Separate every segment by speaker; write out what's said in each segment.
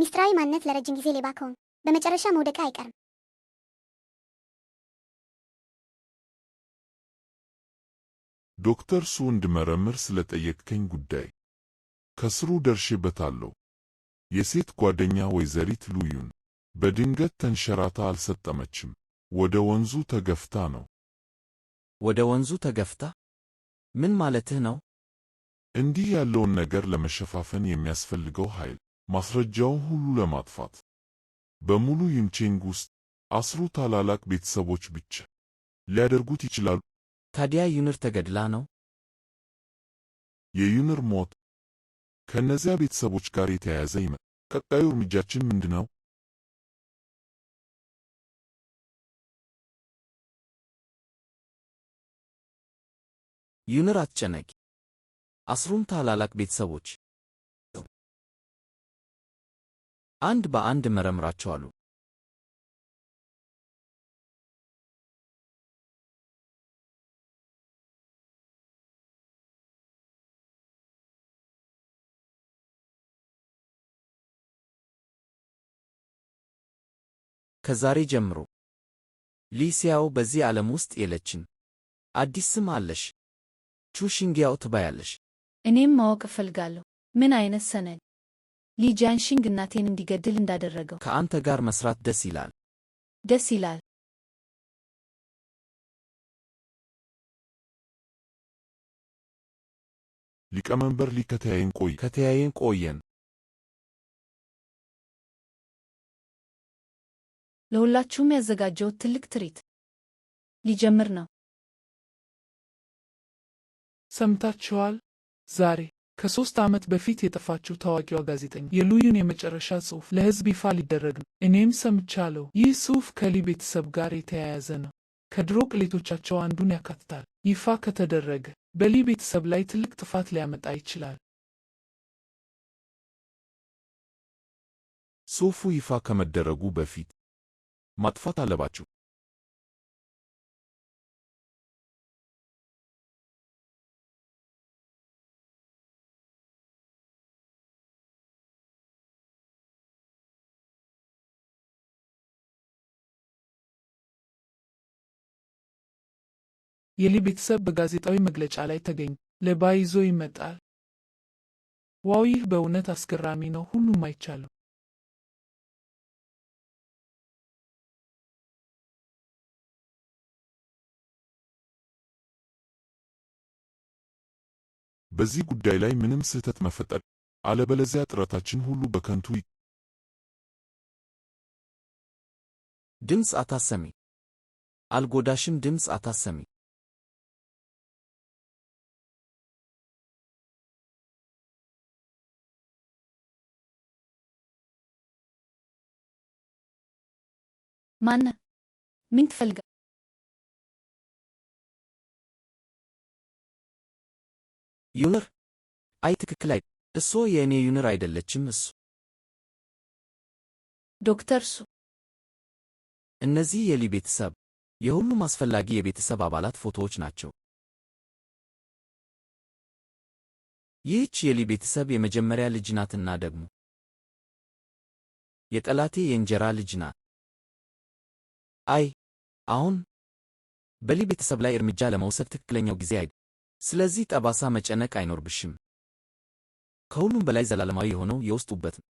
Speaker 1: ሚስጥራዊ ማንነት ለረጅም ጊዜ ሌባ ከሆን በመጨረሻ መውደቅ አይቀርም።
Speaker 2: ዶክተር ሱ እንድመረምር ስለጠየቅከኝ ጉዳይ ከስሩ ደርሼበታለሁ። የሴት ጓደኛ ወይዘሪት ሉዩን በድንገት ተንሸራታ አልሰጠመችም። ወደ ወንዙ ተገፍታ ነው።
Speaker 3: ወደ ወንዙ ተገፍታ? ምን ማለትህ ነው?
Speaker 2: እንዲህ ያለውን ነገር ለመሸፋፈን የሚያስፈልገው ኃይል ማስረጃውን ሁሉ ለማጥፋት በሙሉ ዩንቼንግ ውስጥ 10 ታላላቅ ቤተሰቦች ብቻ ሊያደርጉት ይችላሉ።
Speaker 3: ታዲያ ዩንር ተገድላ ነው?
Speaker 2: የዩንር ሞት ከእነዚያ ቤተሰቦች ጋር የተያያዘ ይመስላል። ቀጣዩ እርምጃችን ምንድነው?
Speaker 3: ዩንር አትጨነቂ። 10 ታላላቅ ቤተሰቦች አንድ በአንድ መረምራቸዋለሁ። ከዛሬ ጀምሮ ሊሲያው በዚህ ዓለም ውስጥ የለችም። አዲስ ስም አለሽ። ቹ ሺንጊያኦ ትባያለሽ።
Speaker 4: እኔም ማወቅ እፈልጋለሁ ምን አይነት ሰነድ ሊ ጂያንሺንግ እናቴን እንዲገድል እንዳደረገው።
Speaker 3: ከአንተ ጋር መስራት ደስ ይላል።
Speaker 4: ደስ ይላል።
Speaker 2: ሊቀመንበር ሊ
Speaker 3: ከተያየን ቆየን።
Speaker 4: ለሁላችሁም ያዘጋጀሁት ትልቅ ትርኢት ሊጀምር ነው።
Speaker 5: ሰምታችኋል? ዛሬ ከ3 ዓመት በፊት የጠፋችው ታዋቂዋ ጋዜጠኛ የሉዩን የመጨረሻ ጽሑፍ ለሕዝብ ይፋ ሊደረግ ነው። እኔም ሰምቻለሁ። ይህ ጽሑፍ ከሊ ቤተሰብ ጋር የተያያዘ ነው። ከድሮ ቅሌቶቻቸው አንዱን ያካትታል። ይፋ ከተደረገ በሊ ቤተሰብ ላይ ትልቅ ጥፋት ሊያመጣ ይችላል።
Speaker 2: ጽሑፉ ይፋ ከመደረጉ በፊት ማጥፋት አለባችሁ።
Speaker 5: የሊ ቤተሰብ በጋዜጣዊ መግለጫ ላይ ተገኙ። ሌባ ይዞ ይመጣል። ዋው! ይህ በእውነት አስገራሚ ነው። ሁሉም አይቻለሁ።
Speaker 2: በዚህ ጉዳይ ላይ ምንም ስህተት መፈጠር አለበለዚያ ጥረታችን ሁሉ በከንቱ
Speaker 3: ድምፅ አታሰሚ። አልጎዳሽም። ድምፅ አታሰሚ።
Speaker 4: ማነ? ምን ትፈልጋ?
Speaker 3: ዩንር? አይ ትክክል አይ እሱ የእኔ ዩንር አይደለችም። እሱ
Speaker 4: ዶክተር ሱ።
Speaker 3: እነዚህ የሊ ቤተሰብ የሁሉም አስፈላጊ የቤተሰብ አባላት ፎቶዎች ናቸው። ይህች የሊ ቤተሰብ የመጀመሪያ ልጅ ናትና ደግሞ የጠላቴ የእንጀራ ልጅ ናት። አይ አሁን በሊ ቤተሰብ ላይ እርምጃ ለመውሰድ ትክክለኛው ጊዜ አይደለም። ስለዚህ ጠባሳ መጨነቅ አይኖርብሽም። ከሁሉም በላይ ዘላለማዊ የሆነው የውስጥ ውበት ነው።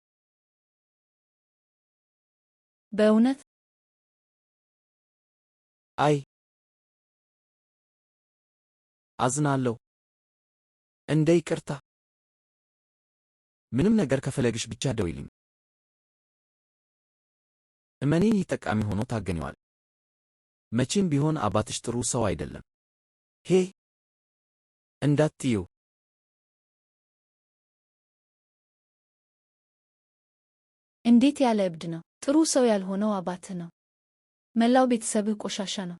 Speaker 4: በእውነት?
Speaker 3: አይ አዝናለሁ። እንደ ይቅርታ። ምንም ነገር ከፈለግሽ ብቻ ደውይልኝ። እመኔን ይህ ጠቃሚ ሆኖ ታገኘዋል። መቼም ቢሆን አባትሽ ጥሩ ሰው አይደለም። ሄ እንዳትዪው።
Speaker 4: እንዴት ያለ እብድ ነው! ጥሩ ሰው ያልሆነው አባትህ ነው። መላው ቤተሰብህ ቆሻሻ ነው።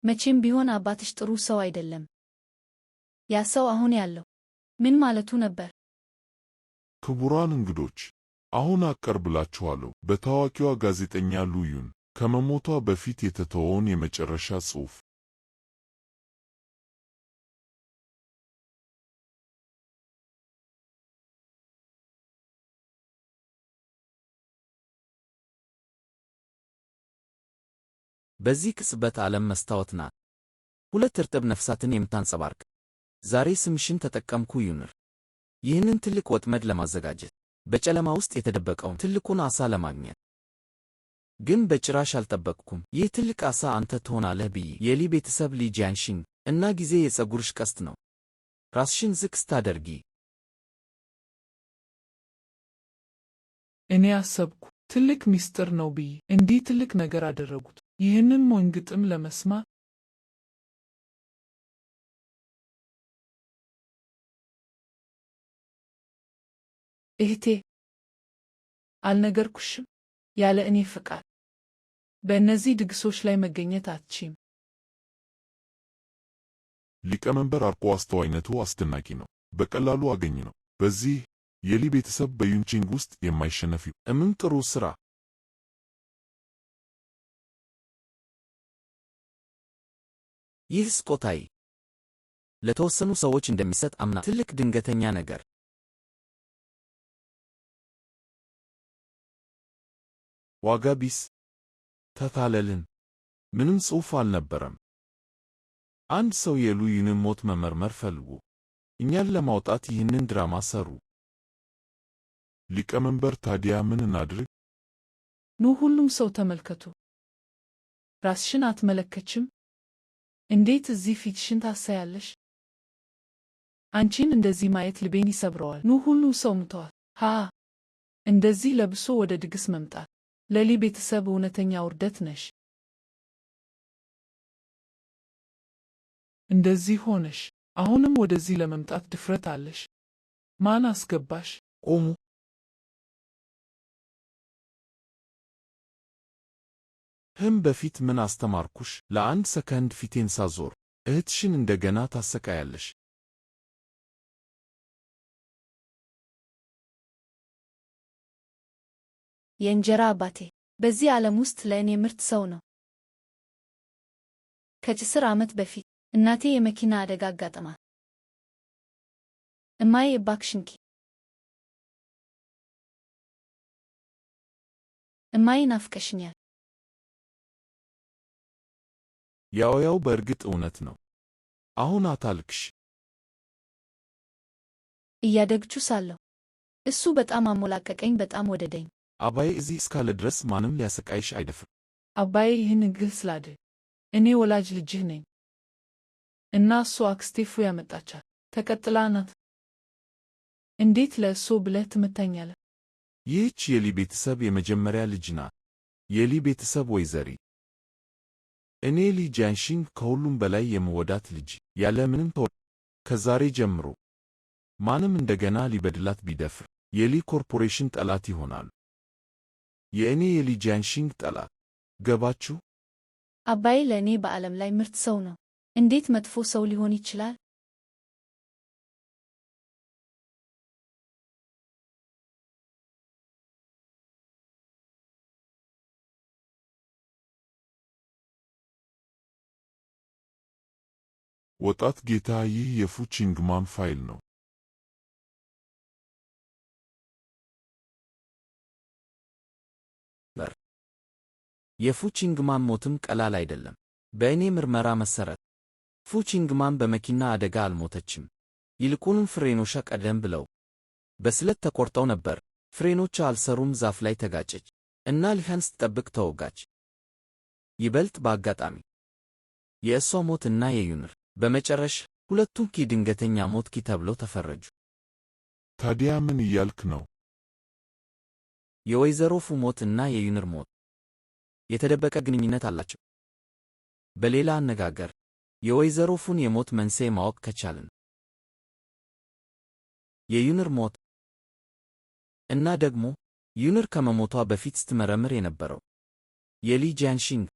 Speaker 4: መቼም ቢሆን አባትሽ ጥሩ ሰው አይደለም። ያ ሰው አሁን ያለው ምን ማለቱ ነበር?
Speaker 2: ክቡራን እንግዶች፣ አሁን አቀርብላችኋለሁ በታዋቂዋ ጋዜጠኛ ሉዩን ከመሞቷ በፊት የተተወውን የመጨረሻ ጽሑፍ።
Speaker 3: በዚህ ቅጽበት ዓለም መስታወት ናት፣ ሁለት እርጥብ ነፍሳትን የምታንጸባርቅ። ዛሬ ስምሽን ተጠቀምኩ ዩንር፣ ይህንን ትልቅ ወጥመድ ለማዘጋጀት፣ በጨለማ ውስጥ የተደበቀውን ትልቁን ዓሣ ለማግኘት። ግን በጭራሽ አልጠበቅኩም ይህ ትልቅ ዓሣ አንተ ትሆናለህ ብዬ። የሊ ቤተሰብ ሊ ጂያንሺንግ። እና ጊዜ የፀጉርሽ ቀስት ነው። ራስሽን ዝቅ ስታደርጊ
Speaker 5: እኔ አሰብኩ ትልቅ ምስጢር ነው ብዬ። እንዲህ ትልቅ ነገር አደረጉት ይህንን ሞኝ ግጥም ለመስማት። እህቴ አልነገርኩሽም? ያለ እኔ ፍቃድ በእነዚህ ድግሶች ላይ መገኘት አትችም።
Speaker 2: ሊቀመንበር አርቆ አስተዋይነቱ አስደናቂ ነው። በቀላሉ አገኝ ነው። በዚህ የሊ ቤተሰብ በዩንቺንግ ውስጥ የማይሸነፍ
Speaker 3: እምን ጥሩ ሥራ። ይህ ስጦታዬ ለተወሰኑ ሰዎች እንደሚሰጥ አምና ትልቅ ድንገተኛ ነገር።
Speaker 2: ዋጋ ቢስ ተታለልን። ምንም ጽሑፍ አልነበረም። አንድ ሰው የሉይንን ሞት መመርመር ፈልጉ። እኛን ለማውጣት ይህንን ድራማ ሰሩ። ሊቀመንበር ታዲያ ምን እናድርግ?
Speaker 5: ኑ ሁሉም ሰው ተመልከቱ። ራስሽን አትመለከችም? እንዴት እዚህ ፊትሽን ታሳያለሽ? አንቺን እንደዚህ ማየት ልቤን ይሰብረዋል። ኑ ሁሉም ሰው ሙተዋል። እንደዚህ ለብሶ ወደ ድግስ መምጣት ለሊ ቤተሰብ እውነተኛ ውርደት ነሽ። እንደዚህ ሆነሽ አሁንም ወደዚህ ለመምጣት ድፍረት አለሽ? ማን አስገባሽ?
Speaker 2: ቆሙ። በፊት ምን አስተማርኩሽ? ለአንድ ሰከንድ ፊቴን ሳዞር እህትሽን እንደገና ታሰቃያለሽ።
Speaker 4: የእንጀራ አባቴ በዚህ ዓለም ውስጥ ለእኔ ምርጥ ሰው ነው። ከ10 ዓመት በፊት እናቴ የመኪና አደጋ አጋጠማት። እማዬ እባክሽንኪ እማዬ ናፍቀሽኛል።
Speaker 2: ያው በእርግጥ እውነት ነው። አሁን አታልቅሽ።
Speaker 5: እያደግቹ ሳለሁ እሱ በጣም አሞላቀቀኝ፣ በጣም ወደደኝ።
Speaker 2: አባዬ እዚህ እስካለ ድረስ ማንም ሊያሰቃይሽ አይደፍርም።
Speaker 5: አባዬ ይህን ግል ስላደረገ እኔ ወላጅ ልጅህ ነኝ እና እሱ አክስቴ ፉ ያመጣቻት ተቀጥላ ናት። እንዴት ለእሱ ብለህ ትመታኛለህ?
Speaker 2: ይህች የሊ ቤተሰብ የመጀመሪያ ልጅ ናት። የሊ ቤተሰብ ወይዘሪ። እኔ ሊ ጂያንሺንግ ከሁሉም በላይ የምወዳት ልጅ ያለ ምንም ከዛሬ ጀምሮ ማንም እንደገና ሊበድላት ቢደፍር የሊ ኮርፖሬሽን ጠላት ይሆናሉ። የእኔ የሊ ጂያንሺንግ ጠላት። ገባችሁ?
Speaker 4: አባዬ ለእኔ በዓለም ላይ ምርጥ ሰው ነው። እንዴት መጥፎ ሰው ሊሆን ይችላል?
Speaker 2: ወጣት ጌታ፣ ይህ የፉ ቺንግማን ፋይል ነው።
Speaker 3: የፉ ቺንግማን ሞትም ቀላል አይደለም። በእኔ ምርመራ መሠረት ፉ ቺንግማን በመኪና አደጋ አልሞተችም። ይልቁንም ፍሬኖቿ ቀደም ብለው በስለት ተቆርጠው ነበር። ፍሬኖቿ አልሰሩም። ዛፍ ላይ ተጋጨች እና ሊሃን ስትጠብቅ ተወጋች። ይበልጥ በአጋጣሚ የእሷ ሞት እና የዩንር በመጨረሻ ሁለቱም ድንገተኛ ሞት ተብለው ተፈረጁ።
Speaker 2: ታዲያ ምን እያልክ ነው?
Speaker 3: የወይዘሮ ፉ ሞት እና የዩንር ሞት የተደበቀ ግንኙነት አላቸው። በሌላ አነጋገር የወይዘሮ ፉን የሞት መንስኤ ማወቅ ከቻልን የዩንር ሞት እና ደግሞ ዩንር ከመሞቷ በፊት ስትመረምር የነበረው የሊ ጂያንሺንግ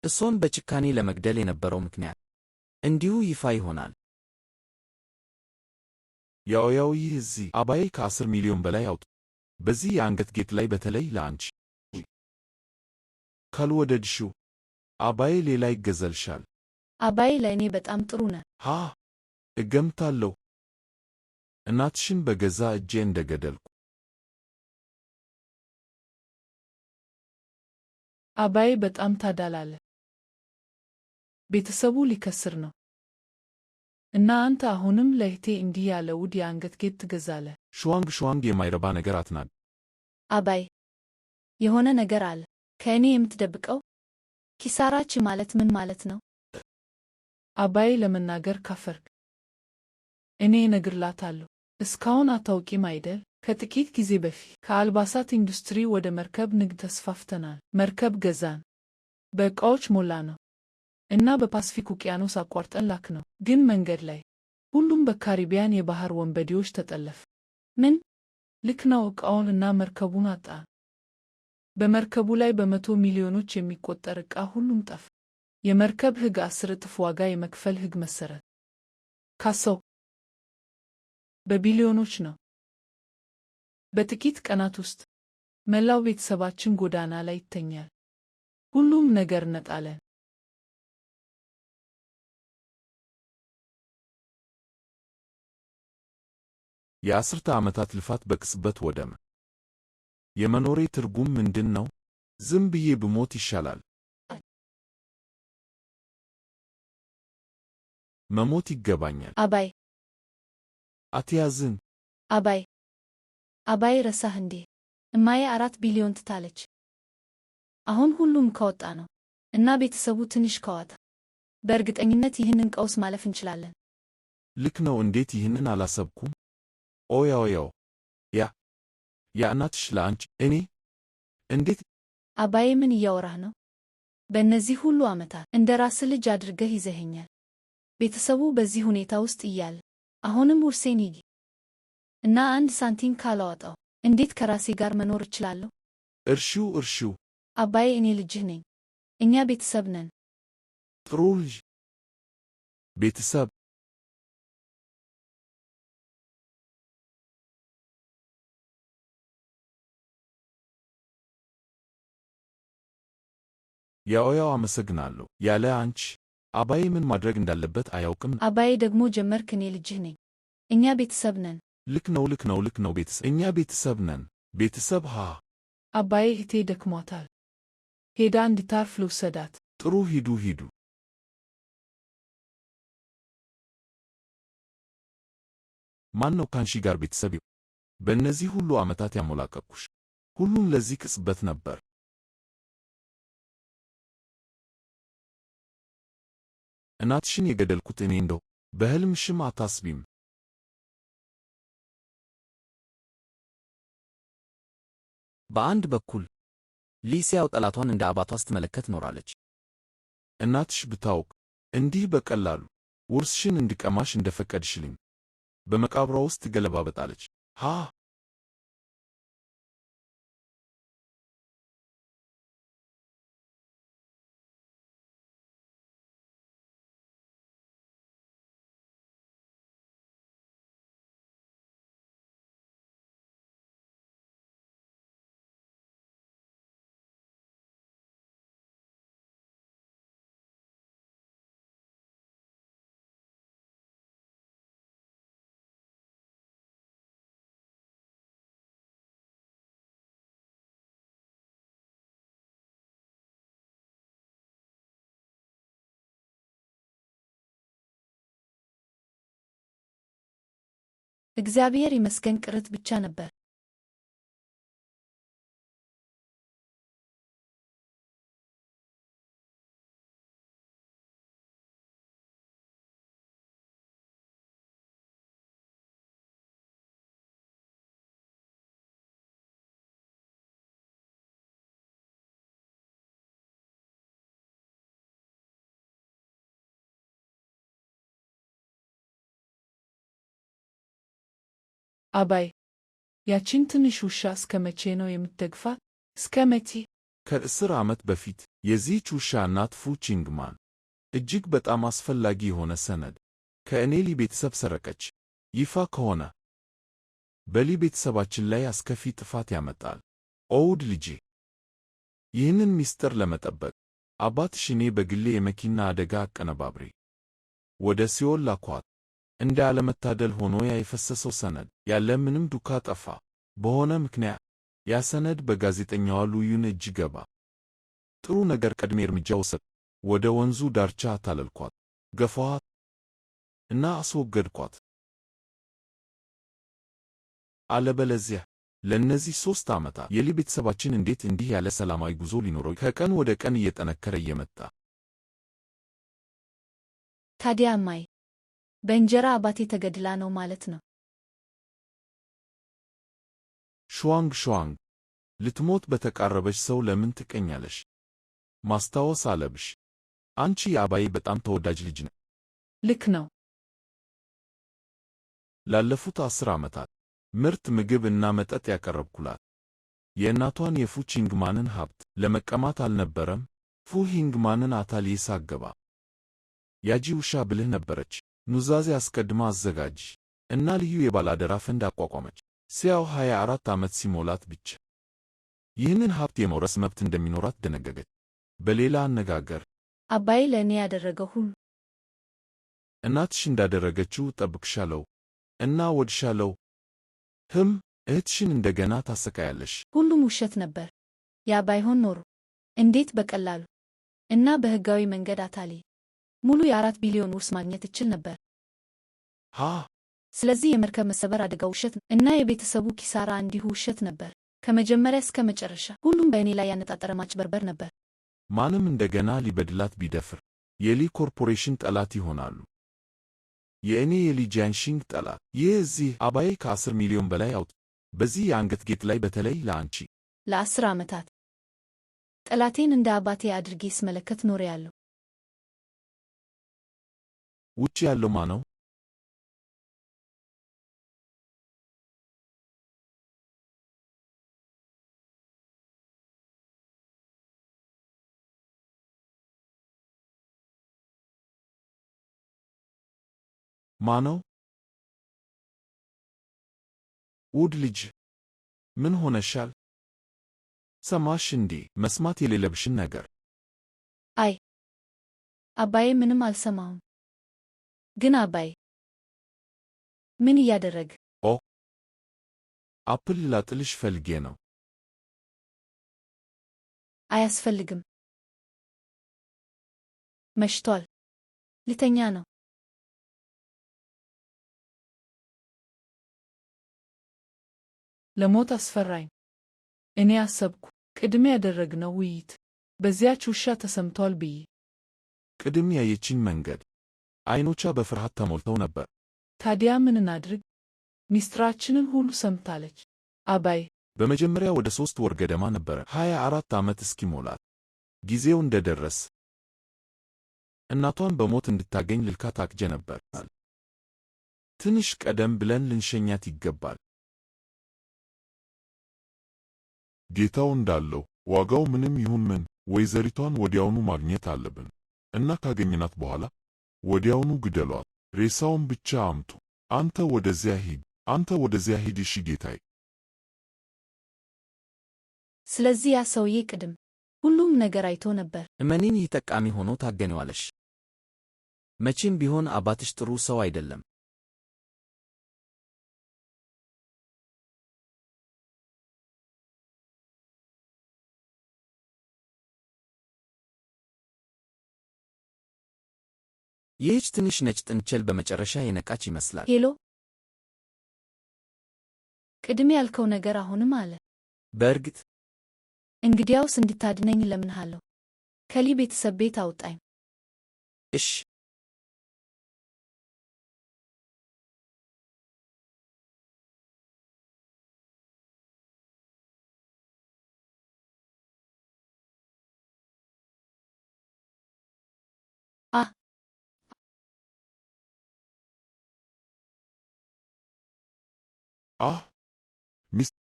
Speaker 3: እሷን በጭካኔ ለመግደል የነበረው ምክንያት እንዲሁ ይፋ ይሆናል።
Speaker 2: ያው ይህ እዚህ አባዬ ከ10 ሚሊዮን በላይ አውጡ። በዚህ የአንገት ጌጥ ላይ በተለይ ለአንቺ ካልወደድሽው አባዬ ሌላ ይገዛልሻል።
Speaker 4: አባዬ ለእኔ በጣም ጥሩ ነው።
Speaker 2: እገምታለሁ። እናትሽን በገዛ እጄ እንደገደልኩ።
Speaker 5: አባዬ በጣም ታዳላለ። ቤተሰቡ ሊከስር ነው። እና አንተ አሁንም ለእህቴ እንዲህ ያለ ውድ የአንገት ጌጥ ትገዛለህ?
Speaker 2: ሹዋንግ የማይረባ ነገር አትናድ።
Speaker 4: አባዬ የሆነ ነገር አለ ከእኔ የምትደብቀው? ኪሳራች ማለት ምን ማለት ነው?
Speaker 5: አባዬ ለመናገር ካፈርክ እኔ እነግርላታለሁ። እስካሁን አታውቂም አይደል? ከጥቂት ጊዜ በፊት ከአልባሳት ኢንዱስትሪ ወደ መርከብ ንግድ ተስፋፍተናል። መርከብ ገዛን፣ በዕቃዎች ሞላ ነው እና በፓስፊክ ውቅያኖስ አቋርጠን ላክ ነው። ግን መንገድ ላይ ሁሉም በካሪቢያን የባህር ወንበዴዎች ተጠለፈ።
Speaker 4: ምን?
Speaker 5: ልክ ነው። ዕቃውን እና መርከቡን አጣን። በመርከቡ ላይ በመቶ ሚሊዮኖች የሚቆጠር ዕቃ ሁሉም ጠፋ። የመርከብ ሕግ 10 እጥፍ ዋጋ የመክፈል ሕግ መሰረት ካሰው በቢሊዮኖች ነው። በጥቂት ቀናት ውስጥ መላው ቤተሰባችን ጎዳና ላይ ይተኛል። ሁሉም ነገር ነጣለን።
Speaker 2: የአስርተ ዓመታት ልፋት በቅጽበት ወደመ። የመኖሬ ትርጉም ምንድን ነው? ዝም ብዬ ብሞት ይሻላል። መሞት ይገባኛል።
Speaker 4: አባይ
Speaker 2: አትያዝን።
Speaker 4: አባይ ረሳህ እንዴ? እማዬ 4 ቢሊዮን ትታለች። አሁን ሁሉም ከወጣ ነው እና ቤተሰቡ ትንሽ ከዋታ፣ በእርግጠኝነት ይህንን ቀውስ ማለፍ እንችላለን።
Speaker 2: ልክ ነው። እንዴት ይህንን አላሰብኩም? ኦያው ያ እናትሽ ለአንቺ እኔ እንዴት?
Speaker 4: አባዬ ምን እያወራህ ነው? በእነዚህ ሁሉ ዓመታት እንደ ራስህ ልጅ አድርገህ ይዘኸኛል። ቤተሰቡ በዚህ ሁኔታ ውስጥ እያለ አሁንም ውርሴን ይጊ እና 1 ሳንቲም ካላወጣው እንዴት ከራሴ ጋር መኖር እችላለሁ?
Speaker 2: እርሺው።
Speaker 4: አባዬ እኔ ልጅህ ነኝ። እኛ ቤተሰብ ነን።
Speaker 2: ጥሩ ልጅ። ቤተሰብ ያው አመሰግናለሁ። ያለ አንቺ አባዬ ምን ማድረግ እንዳለበት አያውቅም።
Speaker 4: አባዬ ደግሞ ጀመርክ። እኔ ልጅህ ነኝ። እኛ ቤተሰብ ነን።
Speaker 2: ልክ ነው። ቤተሰብ እኛ ቤተሰብ ነን። ቤተሰብ
Speaker 5: አባዬ እህቴ ደክሟታል። ሄዳ እንድታርፍ ልውሰዳት።
Speaker 2: ጥሩ ሂዱ። ማን ነው ካንቺ ጋር ቤተሰብ? በእነዚህ ሁሉ ዓመታት ያሞላቀቅኩሽ ሁሉም ለዚህ ቅጽበት ነበር። እናትሽን የገደልኩት እኔ እንደው በሕልምሽም አታስቢም።
Speaker 3: በአንድ በኩል ሊሲያው ጠላቷን እንደ አባቷ ስትመለከት ኖራለች።
Speaker 2: እናትሽ ብታውቅ እንዲህ በቀላሉ ውርስሽን እንድቀማሽ እንደፈቀድሽልኝ በመቃብሯ ውስጥ ትገለባበጣለች።
Speaker 4: እግዚአብሔር ይመስገን ቅርት ብቻ ነበር።
Speaker 5: አባይ ያቺን ትንሽ ውሻ እስከ መቼ ነው የምትደግፋት? እስከ መቼ?
Speaker 2: ከ10 ዓመት በፊት የዚህች ውሻ እናት ፉ ቺንግማን እጅግ በጣም አስፈላጊ የሆነ ሰነድ ከእኔሊ ቤተሰብ ሰረቀች። ይፋ ከሆነ በሊ ቤተሰባችን ላይ አስከፊ ጥፋት ያመጣል። ኦውድ ልጄ
Speaker 3: ይህንን ሚስጥር ለመጠበቅ አባትሽ እኔ በግሌ የመኪና አደጋ አቀነባብሬ ወደ ሲኦል ላኳት። እንደ አለመታደል ሆኖ ያ የፈሰሰው ሰነድ ያለ ምንም ዱካ ጠፋ። በሆነ ምክንያት ያ ሰነድ በጋዜጠኛዋ ሉዩን እጅ ገባ። ጥሩ ነገር ቀድሜ እርምጃ ወሰድኩ። ወደ ወንዙ ዳርቻ አታለልኳት፣ ገፋኋት እና አስወገድኳት። አለበለዚያ ለእነዚህ 3 ዓመታት የሊ ቤተሰባችን እንዴት እንዲህ ያለ ሰላማዊ ጉዞ ሊኖረው ከቀን ወደ ቀን እየጠነከረ እየመጣ።
Speaker 4: ታዲያ እማዬ በእንጀራ አባቴ ተገድላ ነው ማለት ነው?
Speaker 3: ሹዋንግ ልትሞት በተቃረበች ሰው ለምን ትቀኛለሽ? ማስታወስ አለብሽ፣ አንቺ የአባዬ በጣም ተወዳጅ ልጅ ነሽ።
Speaker 4: ልክ ነው።
Speaker 3: ላለፉት 10 ዓመታት ምርጥ ምግብ እና መጠጥ ያቀረብኩላት የእናቷን የፉ ቺንግማንን ሀብት ለመቀማት አልነበረም። ፉ ሂንግማንን አታልዬ ሳገባ ያጂ ውሻ ብልህ ነበረች። ኑዛዜ አስቀድማ አዘጋጅ እና ልዩ የባላደራ ፈንድ አቋቋመች። ሲያው 24 ዓመት ሲሞላት ብቻ ይህንን ሀብት የመውረስ መብት እንደሚኖራት ደነገገች። በሌላ አነጋገር
Speaker 4: አባዬ ለእኔ ያደረገው ሁሉ
Speaker 3: እናትሽ እንዳደረገችው እጠብቅሻለሁ እና ወድሻለሁ። እህትሽን እንደገና ታሰቃያለሽ።
Speaker 4: ሁሉም ውሸት ነበር። ያ ባይሆን ኖሮ እንዴት በቀላሉ እና በሕጋዊ መንገድ አታልዬ ሙሉ የ4 ቢሊዮን ውርስ ማግኘት እችል ነበር? ስለዚህ የመርከብ መሰበር አደጋው ውሸት እና የቤተሰቡ ኪሳራ እንዲሁ ውሸት ነበር። ከመጀመሪያ እስከ መጨረሻ ሁሉም በእኔ ላይ ያነጣጠረ ማጭበርበር ነበር።
Speaker 3: ማንም እንደገና ሊበድላት ቢደፍር የሊ ኮርፖሬሽን ጠላት ይሆናሉ። የእኔ የሊ ጂያንሺንግ ጠላት። ይህ እዚህ አባዬ ከ10 ሚሊዮን በላይ አውጥ በዚህ የአንገት ጌጥ ላይ በተለይ ለአንቺ
Speaker 4: ለ10 ዓመታት ጠላቴን እንደ አባቴ አድርጌ ስመለከት ኖሬያለሁ።
Speaker 3: ውጭ ያለው ማነው? ማነው? ውድ ልጅ ምን ሆነሻል? ሰማሽ እንዴ? መስማት የሌለብሽን ነገር።
Speaker 4: አይ አባዬ፣ ምንም አልሰማሁም። ግን አባዬ ምን እያደረግ?
Speaker 3: አፕል ላጥልሽ ፈልጌ ነው።
Speaker 4: አያስፈልግም። መሽቷል። ልተኛ ነው።
Speaker 5: ለሞት አስፈራኝ። እኔ አሰብኩ ቅድም ያደረግነው ውይይት በዚያች ውሻ ተሰምቷል ብዬ።
Speaker 3: ቅድም ያየችኝ መንገድ አይኖቿ በፍርሃት ተሞልተው ነበር።
Speaker 5: ታዲያ ምን እናድርግ? ሚስጥራችንን ሁሉ ሰምታለች። አባዬ
Speaker 3: በመጀመሪያ ወደ 3 ወር ገደማ ነበረ 24 ዓመት እስኪሞላት ጊዜው እንደደረስ እናቷን በሞት እንድታገኝ ልልካት አቅጄ ነበር። ትንሽ ቀደም ብለን ልንሸኛት ይገባል።
Speaker 2: ጌታው እንዳለው ዋጋው ምንም ይሁን ምን ወይዘሪቷን ወዲያውኑ ማግኘት አለብን እና ካገኘናት በኋላ ወዲያውኑ ግደሏት። ሬሳውን ብቻ አምጡ። አንተ ወደዚያ ሂድ። እሺ ጌታዬ።
Speaker 4: ስለዚህ ያ ሰውዬ ቅድም ሁሉም ነገር አይቶ ነበር።
Speaker 3: እመኒን፣ ይህ ጠቃሚ ሆኖ ታገኘዋለሽ። መቼም ቢሆን አባትሽ ጥሩ ሰው አይደለም። ይህች ትንሽ ነጭ ጥንቸል በመጨረሻ የነቃች ይመስላል።
Speaker 4: ሄሎ፣ ቅድም ያልከው ነገር አሁንም አለ?
Speaker 3: በእርግጥ
Speaker 4: እንግዲያውስ እንድታድነኝ እለምንሃለሁ። ከሊ ቤተሰብ ቤት አውጣኝ።
Speaker 3: እሽ።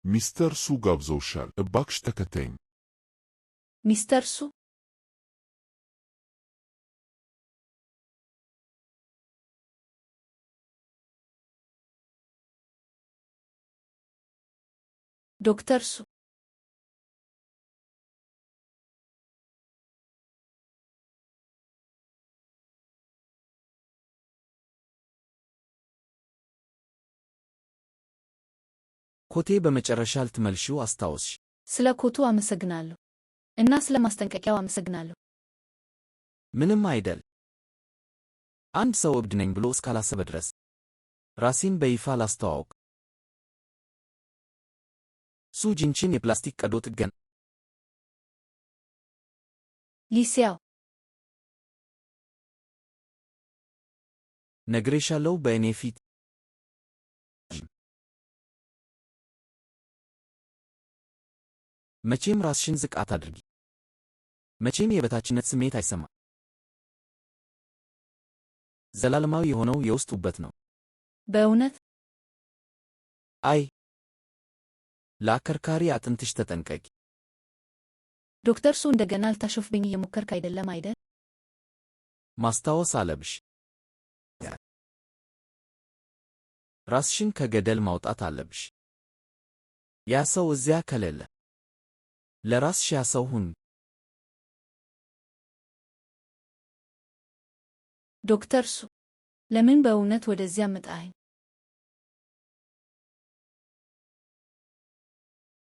Speaker 2: ሚስተር ሱ ጋብዘውሻል። እባክሽ ተከተይኝ።
Speaker 4: ሚስተር ሱ? ዶክተር ሱ?
Speaker 3: ኮቴ በመጨረሻ ልትመልሺው አስታወስሽ።
Speaker 4: ስለ ኮቱ አመሰግናለሁ እና ስለ ማስጠንቀቂያው አመሰግናለሁ።
Speaker 3: ምንም አይደል። አንድ ሰው እብድ ነኝ ብሎ እስካላሰበ ድረስ ራሴን በይፋ ላስተዋውቅ። ሱ ጂንችን የፕላስቲክ ቀዶ ጥገና
Speaker 4: ሊሲያው
Speaker 3: ነግሬሻለሁ በእኔ ፊት። መቼም ራስሽን ዝቅ አታድርጊ። መቼም የበታችነት ስሜት አይሰማ። ዘላለማዊ የሆነው የውስጥ ውበት ነው።
Speaker 4: በእውነት
Speaker 3: አይ፣ ለአከርካሪ አጥንትሽ ተጠንቀቂ።
Speaker 4: ዶክተር ሱ እንደገና ልታሾፍብኝ እየሞከርክ አይደለም አይደል?
Speaker 3: ማስታወስ አለብሽ። ራስሽን ከገደል ማውጣት አለብሽ። ያ ሰው እዚያ ከሌለ ለራስሽ ያ ሰው ሁን።
Speaker 4: ዶክተር ሱ ለምን በእውነት ወደዚያ መጣኸኝ?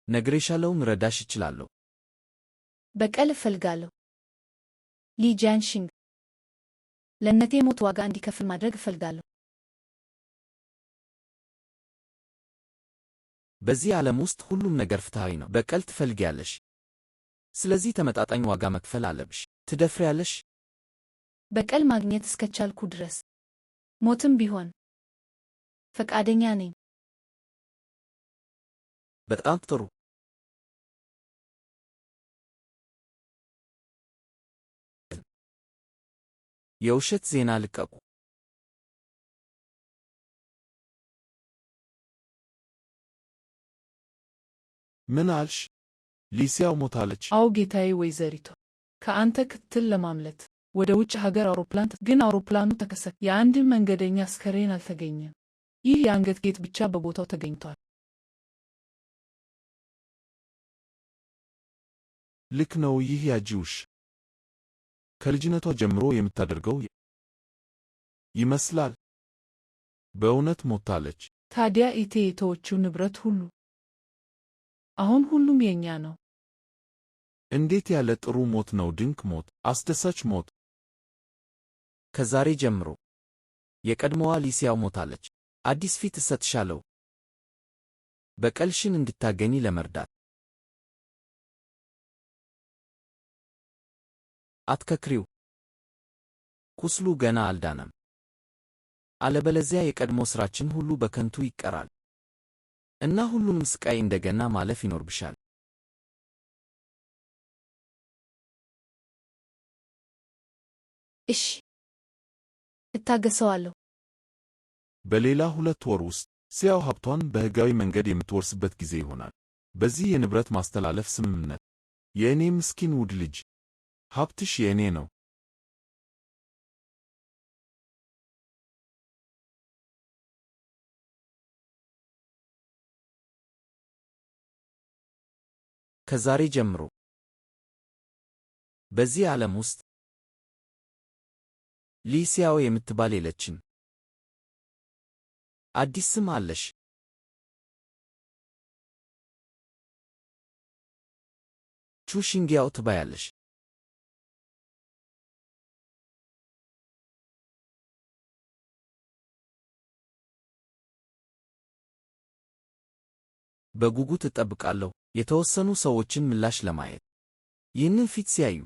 Speaker 3: ነግሬሻለሁ፣ ምረዳሽ እችላለሁ።
Speaker 4: በቀል እፈልጋለሁ። ሊ ጂያንሺንግ ለእነቴ ሞት ዋጋ እንዲከፍል ማድረግ እፈልጋለሁ።
Speaker 3: በዚህ ዓለም ውስጥ ሁሉም ነገር ፍትሃዊ ነው። በቀል ትፈልጊያለሽ፣ ስለዚህ ተመጣጣኝ ዋጋ መክፈል አለብሽ። ትደፍሪያለሽ።
Speaker 4: በቀል ማግኘት እስከቻልኩ ድረስ ሞትም ቢሆን ፈቃደኛ ነኝ።
Speaker 3: በጣም ጥሩ። የውሸት ዜና ልቀቁ።
Speaker 2: ምን አልሽ? ሊሲያው ሞታለች?
Speaker 5: አዎ ጌታዬ፣ ወይዘሪቶ ከአንተ ክትትል ለማምለጥ ወደ ውጭ ሀገር አውሮፕላን ግን አውሮፕላኑ ተከሰከ። የአንድም መንገደኛ አስከሬን አልተገኘም። ይህ የአንገት ጌጥ ብቻ በቦታው ተገኝቷል።
Speaker 2: ልክ ነው። ይህ ያጂውሽ ከልጅነቷ ጀምሮ የምታደርገው ይመስላል። በእውነት ሞታለች?
Speaker 5: ታዲያ ኢቴ የተወችው ንብረት ሁሉ አሁን ሁሉም የኛ ነው።
Speaker 2: እንዴት ያለ ጥሩ ሞት ነው! ድንቅ ሞት! አስደሳች ሞት!
Speaker 3: ከዛሬ ጀምሮ የቀድሞዋ ሊሲያው ሞታለች። አዲስ ፊት እሰጥሻለሁ፣ በቀልሽን እንድታገኝ ለመርዳት። አትከክሪው፣ ቁስሉ ገና አልዳነም። አለበለዚያ የቀድሞ ሥራችን ሁሉ በከንቱ ይቀራል እና ሁሉንም ስቃይ እንደገና ማለፍ ይኖርብሻል።
Speaker 4: እሺ፣ እታገሰዋለሁ።
Speaker 2: በሌላ 2 ወር ውስጥ ሲያው ሀብቷን በሕጋዊ መንገድ የምትወርስበት ጊዜ ይሆናል። በዚህ የንብረት ማስተላለፍ ስምምነት የእኔ ምስኪን ውድ ልጅ፣ ሀብትሽ የእኔ ነው።
Speaker 3: ከዛሬ ጀምሮ በዚህ ዓለም ውስጥ ሊሲያው የምትባል የለችም። አዲስ ስም አለሽ። ቹሺንጊያው ትባያለሽ። በጉጉት እጠብቃለሁ የተወሰኑ ሰዎችን ምላሽ ለማየት። ይህንን ፊት ሲያዩ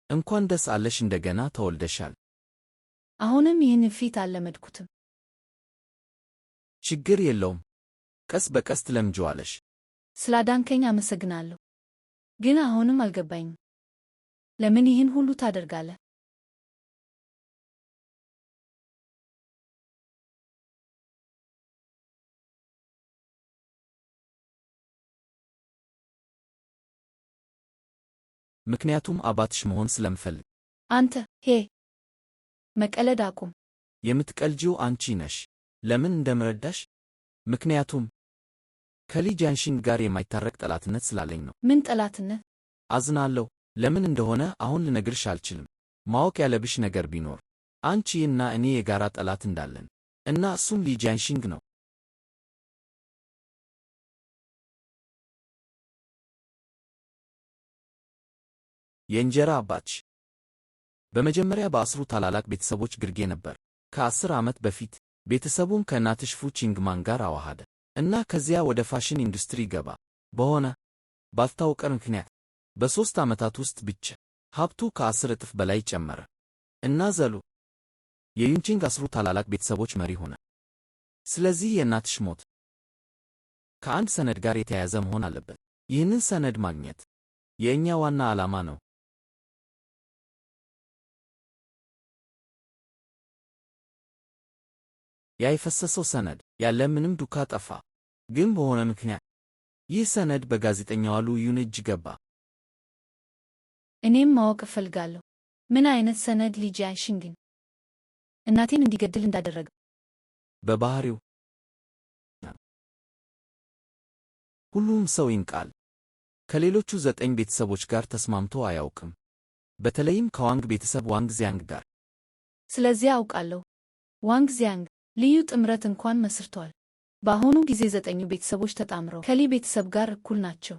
Speaker 3: እንኳን ደስ አለሽ፣ እንደገና ተወልደሻል።
Speaker 4: አሁንም ይህን ፊት አልለመድኩትም።
Speaker 3: ችግር የለውም፣ ቀስ በቀስ ትለምጂዋለሽ።
Speaker 4: ስላዳንከኝ አመሰግናለሁ፣ ግን አሁንም አልገባኝም። ለምን ይህን ሁሉ ታደርጋለህ?
Speaker 3: ምክንያቱም አባትሽ መሆን ስለምፈልግ።
Speaker 4: አንተ መቀለድ አቁም።
Speaker 3: የምትቀልጂው አንቺ ነሽ። ለምን እንደምረዳሽ? ምክንያቱም ከሊ ጂያንሺንግ ጋር የማይታረቅ ጠላትነት ስላለኝ ነው።
Speaker 4: ምን ጠላትነት?
Speaker 3: አዝናለሁ። ለምን እንደሆነ አሁን ልነግርሽ አልችልም። ማወቅ ያለብሽ ነገር ቢኖር አንቺ እና እኔ የጋራ ጠላት እንዳለን እና እሱም ሊ ጂያንሺንግ ነው። የእንጀራ አባትሽ በመጀመሪያ በአስሩ ታላላቅ ቤተሰቦች ግርጌ ነበር። ከ10 ዓመት በፊት ቤተሰቡን ከእናትሽ ፉ ቺንግማን ጋር አዋሃደ እና ከዚያ ወደ ፋሽን ኢንዱስትሪ ገባ። በሆነ ባልታወቀ ምክንያት በ3 ዓመታት ውስጥ ብቻ ሀብቱ ከ10 እጥፍ በላይ ጨመረ እና ዘሉ የዩንቺንግ አስሩ ታላላቅ ቤተሰቦች መሪ ሆነ። ስለዚህ የእናትሽ ሞት ከአንድ ሰነድ ጋር የተያያዘ መሆን አለበት። ይህንን ሰነድ ማግኘት የእኛ ዋና ዓላማ ነው። ያ የፈሰሰው ሰነድ ያለ ምንም ዱካ ጠፋ። ግን በሆነ ምክንያት ይህ ሰነድ በጋዜጠኛዋ ሉ ዩን እጅ ገባ።
Speaker 4: እኔም ማወቅ እፈልጋለሁ። ምን አይነት ሰነድ ሊ ጂያንሺንግን እናቴን እንዲገድል እንዳደረገ?
Speaker 3: በባህሪው ሁሉም ሰው ይንቃል። ከሌሎቹ 9 ቤተሰቦች ጋር ተስማምቶ አያውቅም። በተለይም ከዋንግ ቤተሰብ ዋንግ ዚያንግ ጋር።
Speaker 4: ስለዚህ አውቃለሁ። ዋንግ ዚያንግ ልዩ ጥምረት እንኳን መስርቷል። በአሁኑ ጊዜ 9 ቤተሰቦች ተጣምረው ከሊ ቤተሰብ ጋር እኩል ናቸው።